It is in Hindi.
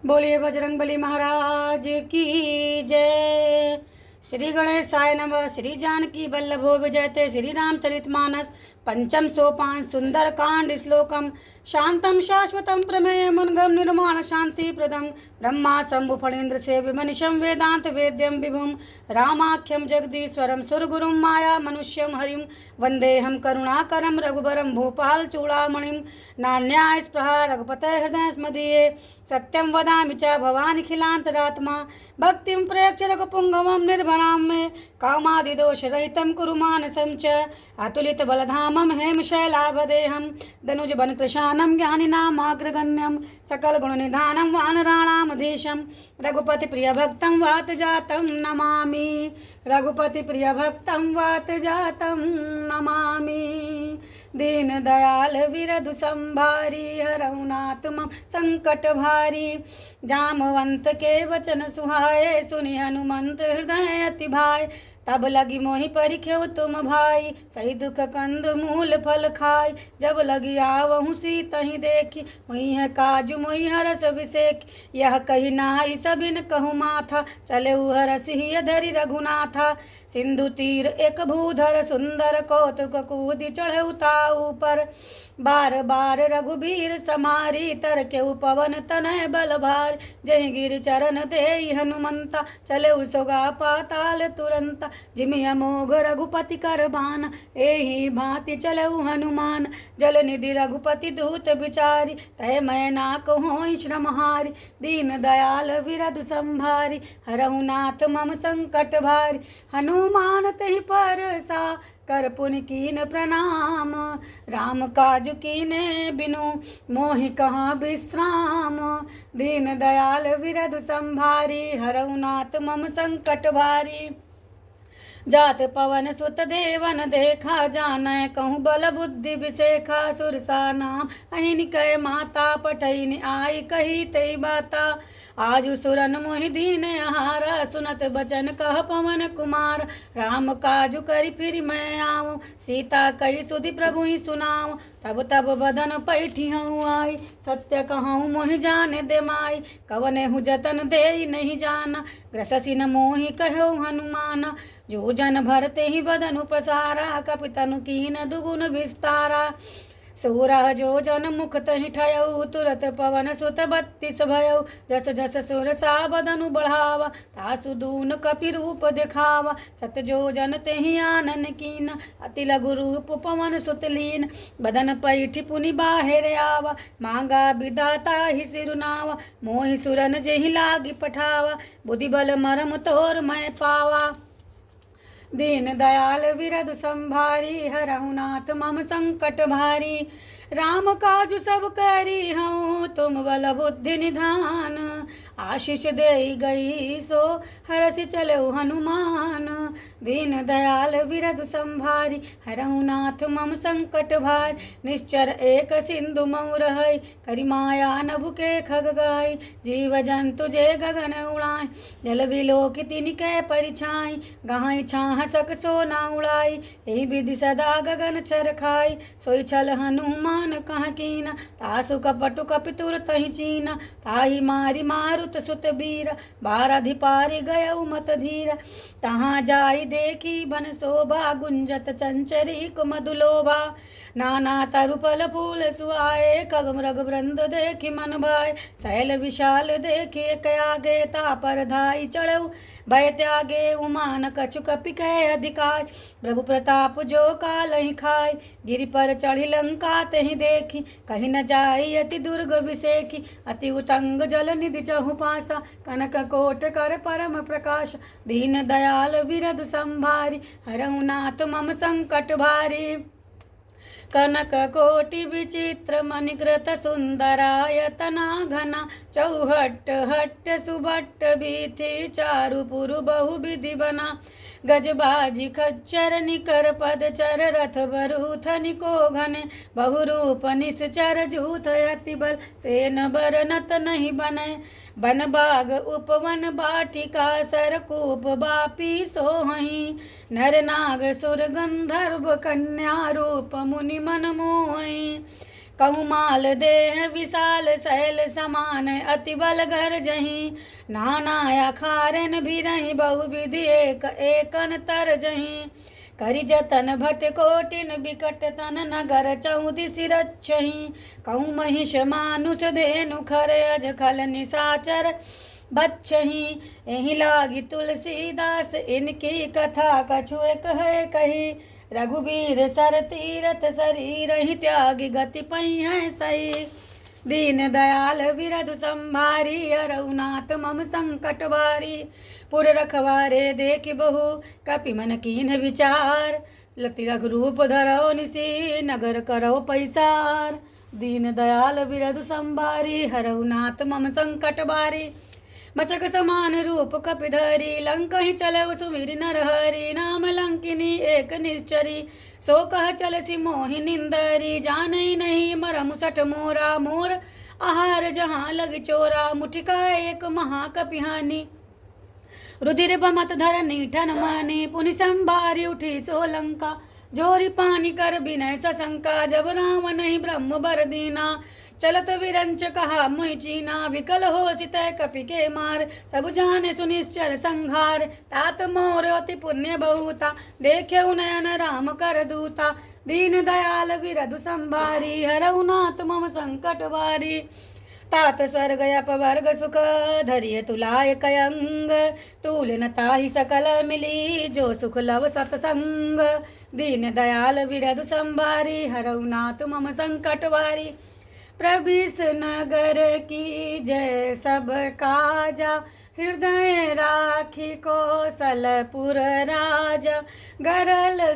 बोलिए बजरंगबली महाराज की जय। श्री गणेशाय नमः। श्री जानकी वल्लभो विजयते। श्री रामचरितमानस पंचम सोपान सुंदर कांड श्लोकम शांतम शाश्वतम प्रमेय मुनगम निर्माण शांति प्रदम ब्रह्मा शंभु फणीन्द्र से विमनिशम वेदांत वेद्यम विभुम रामाख्यम जगदीश्वरम सुरगुरुम माया मनुष्यम हरिम वंदेहम करुणाकरम रघुबरम भूपाल चूड़ामणिम नान्याय स्पृहा रघुपते हृदय स्मदीये सत्यम वदामि च भवानिखिलांतरात्मा भक्तिं प्रयच्छ रघुपुंगवं निर्भरां मे कामादिदोषरहितं कुरु मानसं च अतुलित बलधामं हेमशैलाभदेहं दनुज वनकृशानं ज्ञानिनामाग्रगण्यं सकल गुणनिधानं वानराणामधीशं रघुपति प्रियभक्तं वातजातं नमामि। रघुपति प्रियभक्तं वातजातं नमामि। दीन दयाल विरधु संभारी हरऊ नाथ मम संकट भारी जामवंत के वचन सुहाए सुनि हनुमंत हृदय अति भाई तब लगी मोहि परिख्यो तुम भाई सही दुख कंद मूल फल खाई जब लगी आवहु सी तही देखी हुई है काजू मोहि हरस विसेख यह कही नाई सबिन कहु माथा चले हरस ही धरि रघुनाथा सिंधु तीर एक भूधर सुंदर कौतुक कूदि चढ़े उताऊ पर बार बार रघुबीर समारी तर के पवन तनय बल भार जय गिर चरण दे हनुमंता चले उसोगा पाताल तुरंता जिमि अमोघ रघुपति कर बान एहि भांति चलऊ हनुमान जल निधि रघुपति दूत विचारी तय मैं ना कहो श्रमहारी दीन दयाल विरधु संभारी हरहु नाथ मम संकट भारी हनुमान तहि परसा कर पुनि कीन प्रणाम राम काज कीने बिनु मोहि कहाँ विश्राम दीन दयाल विरधु संभारी हरऊ नाथ मम संकट भारी जात पवन सुत देवन देखा जानय कहूँ बल बुद्धि विशेखा सुरसा नाम अहिन कह माता पठैन आई कही तई बाता आजु सुरन मोहि दीन आहारा सुनत बचन कह पवन कुमार राम काजु करी फिर मैं आऊँ सीता कही सुधि प्रभु ही सुनाऊँ तब तब बदन पैठी हूँ आई सत्य कहूँ मोहि जाने दे माई कवने हूँ जतन दे नहीं जाना ग्रससी न मोहि कहो हनुमान जो जन भरते ही बदन उपसारा कपितनु कीन दुगुन विस्तारा सूरह जो जन मुख तहि ठयऊ तुरत पवन सुत 32 भयऊ जस जस सुर सा बदनु बढ़ावा तासु दून कपि रूप दिखावा सत जो जन तेहि आनन कीन अति लघु रूप पवन सुत लीन बदन पैठि पुनि बाहिर आवा मांगा विदाता ही सिरुनावा मोहि सुरन जेहि लागी पठावा बुद्धि बल मरम तोर मैं पावा दीन दयाल विरधु संभारी हरहु नाथ मम संकट भारी राम काजु सब करी हूँ तुम बल बुद्धि निधान आशीष दे गई सो हरसि चलऊ हनुमान दीन दयाल विरधु संभारी हरहु नाथ मम संकट भार निश्चर एक सिंधु मऊ रहै करि माया नभु के खग गाय जीव जंतु जे गगन उड़ाय जल विलोक तिनके परिछाई गाय छाह सक सो ना उड़ाई एहि विधि सदा गगन छर खाई सोई छल हनुमान कह कीना तासु कपटु कपितुर तहि चीना ताहि मारी मारुत सुत बीरा बारधि पारि गयऊ मत धीरा तहाँ जाई देखी बन शोभा गुंजत चंचरी मधुलोभा नाना तरु फल फूल सुआए खगम रघु वृंद देखी मन भाई शैल विशाल देखी कयागे तापर धाई चढ़ऊ भय त्यागे उमान कछु कपि कह अधिकार प्रभु प्रताप जो काल ही खाय गिरि पर चढ़ी लंका तहि देखी कहीं न जाई अति दुर्ग विसेखी अति उतंग जल निधि चहु पासा कनक कोट कर परम प्रकाश दीन दयाल विरधु संभारी हरहु नाथ मम संकट भारी कनक कोटि विचित्र मणिकृत सुंदरायतना घना चौहट हट्ट सुभट्ट बीथि चारु पुरु बहु विधि बना गजबाजी खच्चर निकर पद चर रथ बरूथ निको घने बहुरूप निश्चर जूथ अति बल सेन बर नत नहीं बने बन बाग उपवन बाटिका सरकूप बापी सोहई नर नाग सुर गंधर्व कन्या रूप मुनि मन मोहि कहूँ माल देह विशाल शैल समान अति बल घर जहीं नाना अखारन भी रही बहुविधि एक एकन तर जहीं करि जतन भट कोटिन बिकट तन नगर चौदिसि रक्षहीं कहूँ महिष मानुष धेनु खर अज खल निशाचर बच्छहीं एहि लागी तुलसीदास इनकी कथा कछु एक है कही रघुबीर सर तीरथ शरीर ही त्यागी गति पई है सही दीन दयाल विरधु संभारी अरउनाथ मम संकट वारी पुर रखवारे देख बहु कपि मन कीन विचार लति रघुरूप धरो निसी नगर करो पैसार दीन दयाल विरधु संभारी हरउनाथ मम संकट वारी मसक समान रूप कपिधरी लंक ही चलव सुमिर नरहरि नाम लंकिनी एक निश्चरी सो कह चलसी मोहि निंदरी जानई नहीं मरम सठ मोरा मोर आहार जहाँ लग चोरा मुठिका एक महाकपिहानी रुधिर बमत धर नीठन मानी पुनि संभारी उठी सो लंका जोरी पानी कर बिनय सशंका जब राम नहीं ब्रह्म बर दीना चलत विरंच कहा मुहि चीना विकल हो सितय कपि के मार तब जाने सुनिश्चर संहार तात मोर अति पुण्य बहुता देखे नयन राम कर दूता दीन दयाल विरधु संभारी हरउनाथ मम संकट वारी तात स्वर्ग अपवर्ग सुख धरिय तुलाय कयंग तूल न ताहि सकल मिली जो सुख लव सतसंग दीन दयाल विरधु संभारी हरउनाथ मम संकट वारी प्रभिस नगर की जय सब काजा हृदय राखी कौशलपुर राजा गरल